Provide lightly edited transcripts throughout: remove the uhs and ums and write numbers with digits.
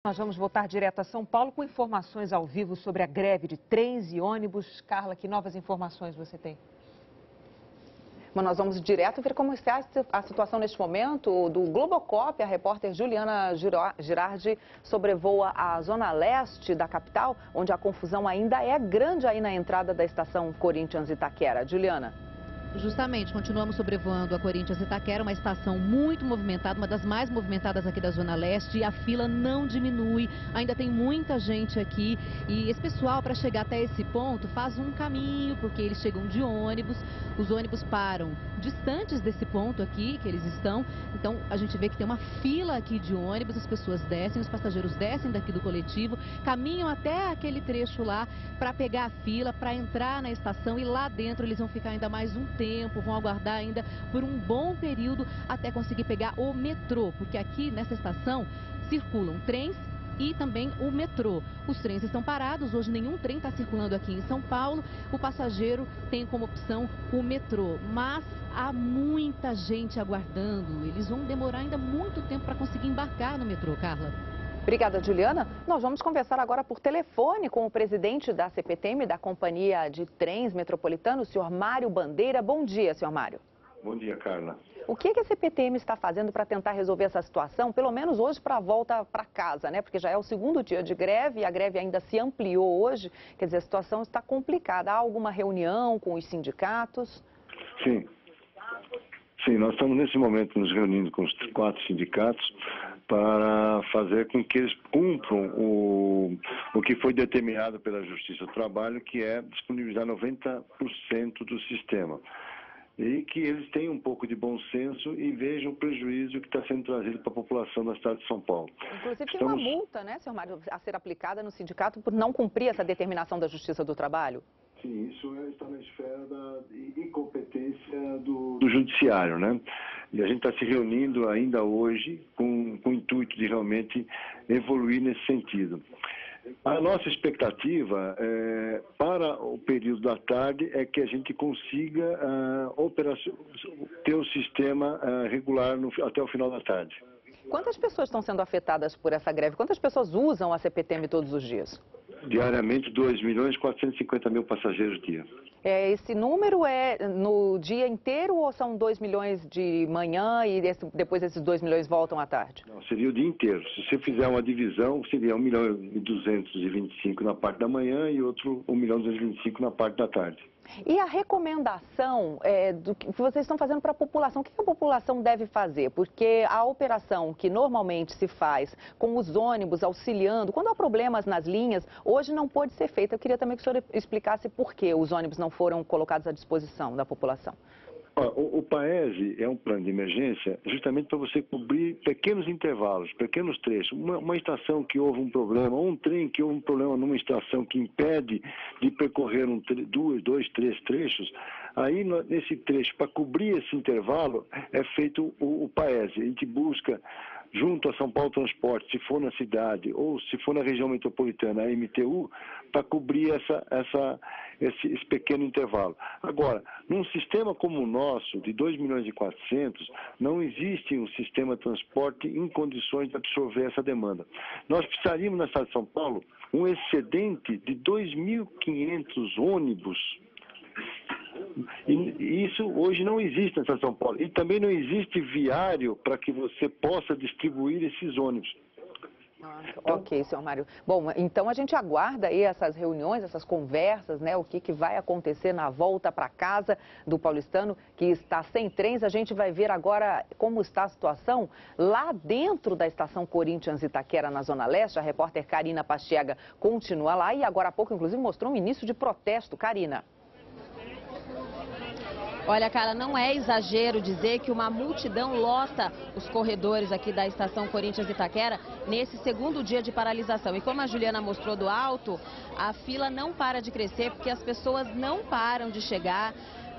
Nós vamos voltar direto a São Paulo com informações ao vivo sobre a greve de trens e ônibus. Carla, que novas informações você tem? Mas nós vamos direto ver como está a situação neste momento. Do Globocop, a repórter Juliana Girardi sobrevoa a zona leste da capital, onde a confusão ainda é grande aí na entrada da estação Corinthians Itaquera. Juliana. Justamente, continuamos sobrevoando a Corinthians Itaquera, uma estação muito movimentada, uma das mais movimentadas aqui da Zona Leste, e a fila não diminui, ainda tem muita gente aqui, e esse pessoal, para chegar até esse ponto, faz um caminho, porque eles chegam de ônibus, os ônibus param distantes desse ponto aqui que eles estão, então a gente vê que tem uma fila aqui de ônibus, as pessoas descem, os passageiros descem daqui do coletivo, caminham até aquele trecho lá para pegar a fila, para entrar na estação, e lá dentro eles vão ficar ainda mais um tempo, vão aguardar ainda por um bom período até conseguir pegar o metrô, porque aqui nessa estação circulam trens e também o metrô. Os trens estão parados, hoje nenhum trem está circulando aqui em São Paulo, o passageiro tem como opção o metrô, mas há muita gente aguardando, eles vão demorar ainda muito tempo para conseguir embarcar no metrô, Carla. Obrigada, Juliana. Nós vamos conversar agora por telefone com o presidente da CPTM, da Companhia de Trens Metropolitanos, o senhor Mário Bandeira. Bom dia, senhor Mário. Bom dia, Carla. O que a CPTM está fazendo para tentar resolver essa situação, pelo menos hoje, para a volta para casa, né? Porque já é o segundo dia de greve e a greve ainda se ampliou hoje. Quer dizer, a situação está complicada. Há alguma reunião com os sindicatos? Sim. Sim, nós estamos nesse momento nos reunindo com os 4 sindicatos para fazer com que eles cumpram o que foi determinado pela Justiça do Trabalho, que é disponibilizar 90% do sistema. E que eles tenham um pouco de bom senso e vejam o prejuízo que está sendo trazido para a população da cidade de São Paulo. Inclusive tem uma multa, né, senhor Mário, a ser aplicada no sindicato por não cumprir essa determinação da Justiça do Trabalho? Sim, isso está na esfera da incompetência do Judiciário, né? E a gente está se reunindo ainda hoje com o intuito de realmente evoluir nesse sentido. A nossa expectativa para o período da tarde é que a gente consiga ter o sistema regular até o final da tarde. Quantas pessoas estão sendo afetadas por essa greve? Quantas pessoas usam a CPTM todos os dias? Diariamente, 2.450.000 passageiros dia. Esse número é no dia inteiro ou são 2 milhões de manhã e depois esses 2 milhões voltam à tarde? Não, seria o dia inteiro. Se você fizer uma divisão, seria 1.225.000 na parte da manhã e outro 1.225.000 na parte da tarde. E a recomendação do que vocês estão fazendo para a população, o que a população deve fazer? Porque a operação que normalmente se faz com os ônibus auxiliando, quando há problemas nas linhas, hoje não pode ser feita. Eu queria também que o senhor explicasse por que os ônibus não foram colocados à disposição da população. O PAESE é um plano de emergência justamente para você cobrir pequenos intervalos, pequenos trechos. Uma estação que houve um problema, ou um trem que houve um problema numa estação que impede de percorrer dois, três trechos, aí nesse trecho, para cobrir esse intervalo, é feito o PAESE. A gente busca, junto a São Paulo Transporte, se for na cidade ou se for na região metropolitana, a MTU, para cobrir esse pequeno intervalo. Agora, num sistema como o nosso, de 2.400.000, não existe um sistema de transporte em condições de absorver essa demanda. Nós precisaríamos, na cidade de São Paulo, um excedente de 2.500 ônibus. E isso hoje não existe na cidade de São Paulo. E também não existe viário para que você possa distribuir esses ônibus. Ok, senhor Mário. Bom, então a gente aguarda aí essas reuniões, essas conversas, né? O que vai acontecer na volta para casa do paulistano que está sem trens. A gente vai ver agora como está a situação lá dentro da estação Corinthians Itaquera, na Zona Leste. A repórter Karina Pastiega continua lá e agora há pouco, inclusive, mostrou um início de protesto. Karina. Olha, Carla, não é exagero dizer que uma multidão lota os corredores aqui da estação Corinthians Itaquera nesse segundo dia de paralisação. E como a Juliana mostrou do alto, a fila não para de crescer porque as pessoas não param de chegar.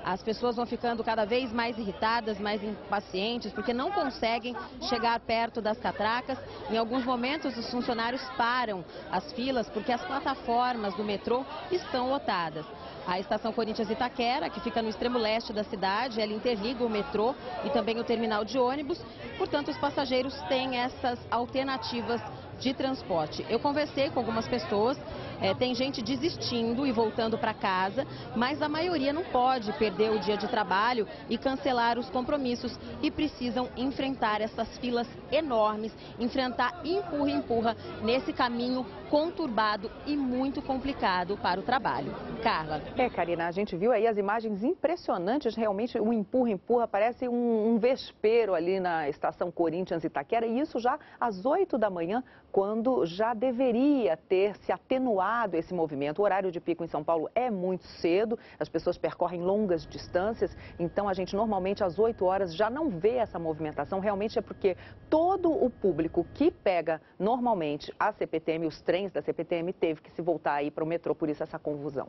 As pessoas vão ficando cada vez mais irritadas, mais impacientes, porque não conseguem chegar perto das catracas. Em alguns momentos, os funcionários param as filas porque as plataformas do metrô estão lotadas. A estação Corinthians Itaquera, que fica no extremo leste da cidade, ela interliga o metrô e também o terminal de ônibus. Portanto, os passageiros têm essas alternativas de transporte. Eu conversei com algumas pessoas, tem gente desistindo e voltando para casa, mas a maioria não pode perder o dia de trabalho e cancelar os compromissos e precisam enfrentar essas filas enormes, enfrentar empurra-empurra nesse caminho conturbado e muito complicado para o trabalho. Carla. Karina, a gente viu aí as imagens impressionantes, realmente o empurra-empurra, parece um vespeiro ali na estação Corinthians Itaquera, e isso já às 8 da manhã, quando já deveria ter se atenuado esse movimento. O horário de pico em São Paulo é muito cedo, as pessoas percorrem longas distâncias, então a gente normalmente às 8 horas já não vê essa movimentação, realmente é porque todo o público que pega normalmente a CPTM, os trens da CPTM, teve que se voltar aí para o metrô, por isso essa confusão.